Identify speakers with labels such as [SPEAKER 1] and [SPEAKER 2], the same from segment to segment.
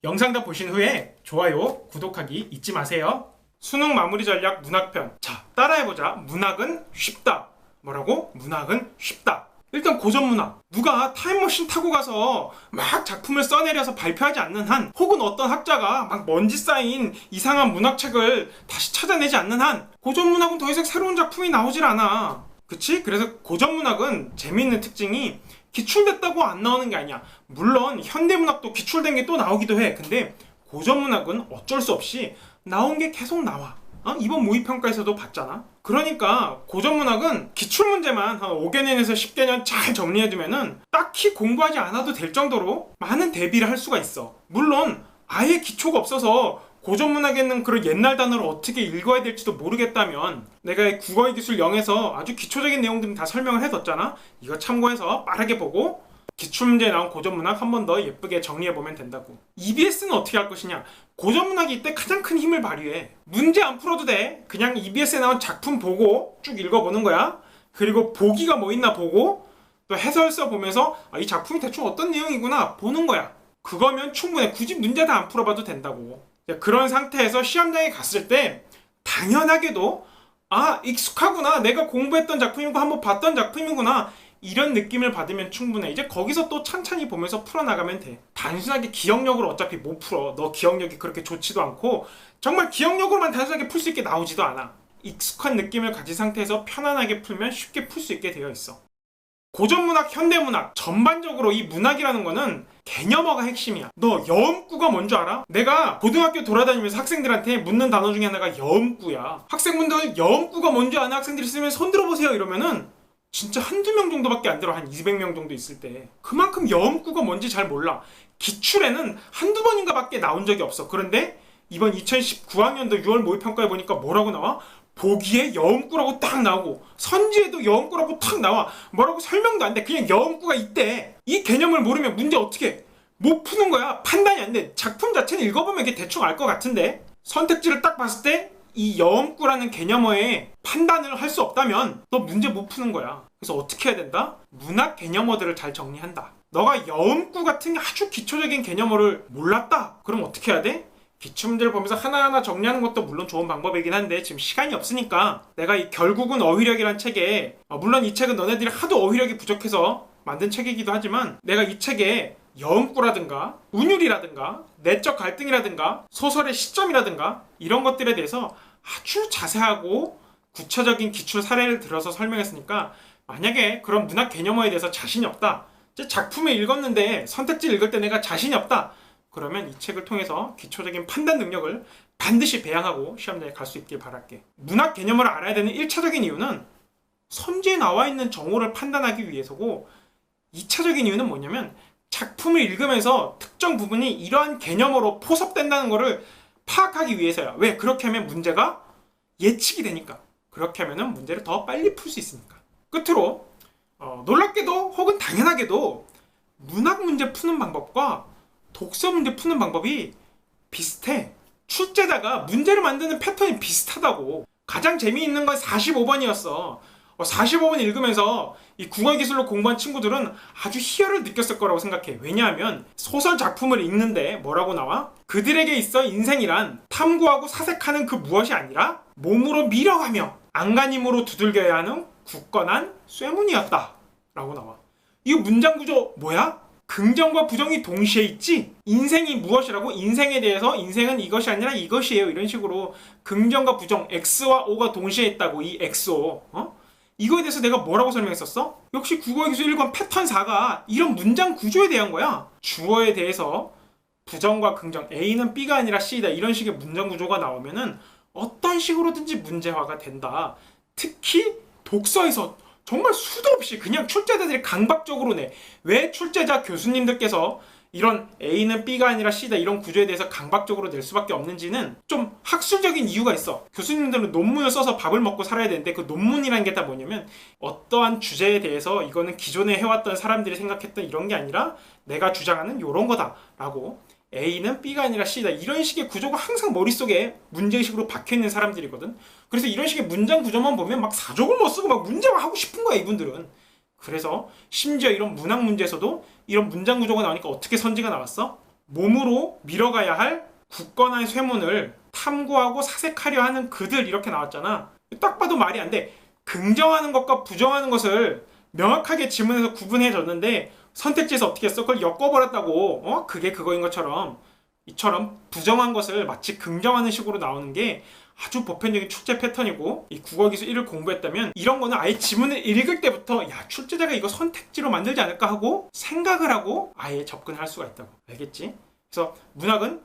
[SPEAKER 1] 영상 다 보신 후에 좋아요, 구독하기 잊지 마세요. 수능 마무리 전략 문학편. 자, 따라해보자. 문학은 쉽다. 뭐라고? 문학은 쉽다. 일단 고전문학. 누가 타임머신 타고 가서 막 작품을 써내려서 발표하지 않는 한, 혹은 어떤 학자가 막 먼지 쌓인 이상한 문학책을 다시 찾아내지 않는 한, 고전문학은 더 이상 새로운 작품이 나오질 않아. 그치? 그래서 고전문학은 재미있는 특징이 기출됐다고 안 나오는 게 아니야. 물론 현대문학도 기출된 게 또 나오기도 해. 근데 고전문학은 어쩔 수 없이 나온 게 계속 나와. 이번 모의평가에서도 봤잖아. 그러니까 고전문학은 기출문제만 한 5개년에서 10개년 잘 정리해두면은 딱히 공부하지 않아도 될 정도로 많은 대비를 할 수가 있어. 물론 아예 기초가 없어서 고전문학에 있는 그런 옛날 단어를 어떻게 읽어야 될지도 모르겠다면, 내가 국어의 기술 0에서 아주 기초적인 내용들은 다 설명을 해뒀잖아. 이거 참고해서 빠르게 보고 기출문제에 나온 고전문학 한 번 더 예쁘게 정리해보면 된다고. EBS는 어떻게 할 것이냐? 고전문학이 이때 가장 큰 힘을 발휘해. 문제 안 풀어도 돼. 그냥 EBS에 나온 작품 보고 쭉 읽어보는 거야. 그리고 보기가 뭐 있나 보고 또 해설서 보면서 이 작품이 대충 어떤 내용이구나 보는 거야. 그거면 충분해. 굳이 문제 다 안 풀어봐도 된다고. 그런 상태에서 시험장에 갔을 때 당연하게도 익숙하구나, 내가 공부했던 작품이고 한번 봤던 작품이구나, 이런 느낌을 받으면 충분해. 이제 거기서 또 찬찬히 보면서 풀어나가면 돼. 단순하게 기억력으로 어차피 못 풀어. 너 기억력이 그렇게 좋지도 않고 정말 기억력으로만 단순하게 풀 수 있게 나오지도 않아. 익숙한 느낌을 가진 상태에서 편안하게 풀면 쉽게 풀 수 있게 되어 있어. 고전문학, 현대문학 전반적으로 이 문학이라는 거는 개념어가 핵심이야. 너 여음구가 뭔 줄 알아? 내가 고등학교 돌아다니면서 학생들한테 묻는 단어 중에 하나가 여음구야. 학생분들 여음구가 뭔지 아는 학생들이 있으면 손 들어보세요 이러면은 진짜 한두 명 정도밖에 안 들어. 한 200명 정도 있을 때. 그만큼 여음구가 뭔지 잘 몰라. 기출에는 한두 번인가 밖에 나온 적이 없어. 그런데 이번 2019학년도 6월 모의평가에 보니까 뭐라고 나와? 보기에 여음구라고 딱 나오고 선지에도 여음구라고 딱 나와. 뭐라고 설명도 안 돼. 그냥 여음구가 있대. 이 개념을 모르면 문제 어떻게 해? 못 푸는 거야. 판단이 안 돼. 작품 자체는 읽어보면 이게 대충 알 것 같은데 선택지를 딱 봤을 때 이 여음구라는 개념어에 판단을 할 수 없다면 너 문제 못 푸는 거야. 그래서 어떻게 해야 된다? 문학 개념어들을 잘 정리한다. 너가 여음구 같은 아주 기초적인 개념어를 몰랐다. 그럼 어떻게 해야 돼? 기출문제를 보면서 하나하나 정리하는 것도 물론 좋은 방법이긴 한데 지금 시간이 없으니까 내가 이 결국은 어휘력이란 책에, 물론 이 책은 너네들이 하도 어휘력이 부족해서 만든 책이기도 하지만, 내가 이 책에 여음구라든가 운율이라든가 내적 갈등이라든가 소설의 시점이라든가 이런 것들에 대해서 아주 자세하고 구체적인 기출 사례를 들어서 설명했으니까, 만약에 그런 문학 개념어에 대해서 자신이 없다, 작품을 읽었는데 선택지를 읽을 때 내가 자신이 없다, 그러면 이 책을 통해서 기초적인 판단 능력을 반드시 배양하고 시험장에 갈 수 있길 바랄게. 문학 개념을 알아야 되는 1차적인 이유는 선지에 나와 있는 정오를 판단하기 위해서고, 2차적인 이유는 뭐냐면 작품을 읽으면서 특정 부분이 이러한 개념으로 포섭된다는 것을 파악하기 위해서야. 왜? 그렇게 하면 문제가 예측이 되니까. 그렇게 하면 문제를 더 빨리 풀 수 있으니까. 끝으로 놀랍게도 혹은 당연하게도 문학 문제 푸는 방법과 독서 문제 푸는 방법이 비슷해. 출제자가 문제를 만드는 패턴이 비슷하다고. 가장 재미있는 건 45번이었어. 45번 읽으면서 이 국어기술로 공부한 친구들은 아주 희열을 느꼈을 거라고 생각해. 왜냐하면 소설 작품을 읽는데 뭐라고 나와? 그들에게 있어 인생이란 탐구하고 사색하는 그 무엇이 아니라 몸으로 밀어가며 안간힘으로 두들겨야 하는 굳건한 쇠문이었다 라고 나와. 이 문장 구조 뭐야? 긍정과 부정이 동시에 있지? 인생이 무엇이라고? 인생에 대해서 인생은 이것이 아니라 이것이에요. 이런 식으로 긍정과 부정, X와 O가 동시에 있다고. 이 XO. 이거에 대해서 내가 뭐라고 설명했었어? 역시 국어의 기술 1권 패턴 4가 이런 문장 구조에 대한 거야. 주어에 대해서 부정과 긍정, A는 B가 아니라 C다, 이런 식의 문장 구조가 나오면은 어떤 식으로든지 문제화가 된다. 특히 독서에서 정말 수도 없이 그냥 출제자들이 강박적으로 내. 왜 출제자 교수님들께서 이런 A는 B가 아니라 C다 이런 구조에 대해서 강박적으로 낼 수밖에 없는지는 좀 학술적인 이유가 있어. 교수님들은 논문을 써서 밥을 먹고 살아야 되는데, 그 논문이라는 게 다 뭐냐면 어떠한 주제에 대해서 이거는 기존에 해왔던 사람들이 생각했던 이런 게 아니라 내가 주장하는 이런 거다 라고, A는 B가 아니라 C다 이런 식의 구조가 항상 머릿속에 문제의식으로 박혀있는 사람들이거든. 그래서 이런 식의 문장 구조만 보면 막 사족을 못 쓰고 막 문제만 하고 싶은 거야 이분들은. 그래서 심지어 이런 문학 문제에서도 이런 문장 구조가 나오니까 어떻게 선지가 나왔어? 몸으로 밀어가야 할 굳건한 쇠문을 탐구하고 사색하려 하는 그들 이렇게 나왔잖아. 딱 봐도 말이 안 돼. 긍정하는 것과 부정하는 것을 명확하게 지문에서 구분해 줬는데 선택지에서 어떻게 했어? 그걸 엮어버렸다고. 그게 그거인 것처럼 이처럼 부정한 것을 마치 긍정하는 식으로 나오는 게 아주 보편적인 출제 패턴이고, 이 국어기술 1을 공부했다면 이런 거는 아예 지문을 읽을 때부터 야, 출제자가 이거 선택지로 만들지 않을까 하고 생각을 하고 아예 접근할 수가 있다고. 알겠지? 그래서 문학은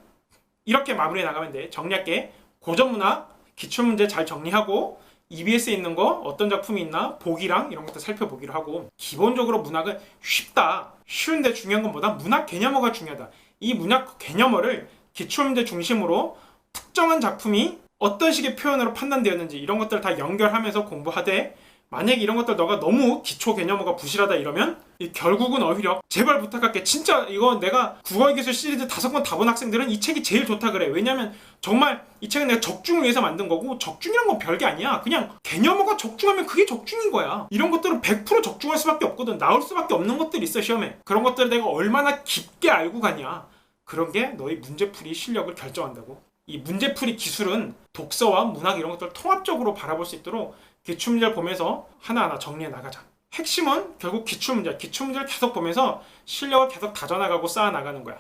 [SPEAKER 1] 이렇게 마무리해 나가면 돼. 정리할게. 고전문학 기출문제 잘 정리하고 EBS에 있는 거 어떤 작품이 있나 보기랑 이런 것도 살펴보기로 하고, 기본적으로 문학은 쉽다. 쉬운데 중요한 건 뭐다? 문학 개념어가 중요하다. 이 문학 개념어를 기출문제 중심으로 특정한 작품이 어떤 식의 표현으로 판단되었는지 이런 것들을 다 연결하면서 공부하되, 만약에 이런 것들 너가 너무 기초 개념어가 부실하다 이러면 결국은 어휘력 제발 부탁할게. 진짜 이거 내가 국어기술 시리즈 5권 다 본 학생들은 이 책이 제일 좋다 그래. 왜냐면 정말 이 책은 내가 적중을 위해서 만든 거고, 적중이란 건 별게 아니야. 그냥 개념어가 적중하면 그게 적중인 거야. 이런 것들은 100% 적중할 수밖에 없거든. 나올 수밖에 없는 것들이 있어 시험에. 그런 것들을 내가 얼마나 깊게 알고 가냐, 그런 게 너의 문제풀이 실력을 결정한다고. 이 문제풀이 기술은 독서와 문학 이런 것들을 통합적으로 바라볼 수 있도록 기출문제를 보면서 하나하나 정리해 나가자. 핵심은 결국 기출문제를 계속 보면서 실력을 계속 다져나가고 쌓아나가는 거야.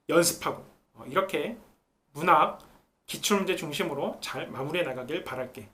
[SPEAKER 1] 연습하고. 이렇게 문학 기출문제 중심으로 잘 마무리해 나가길 바랄게.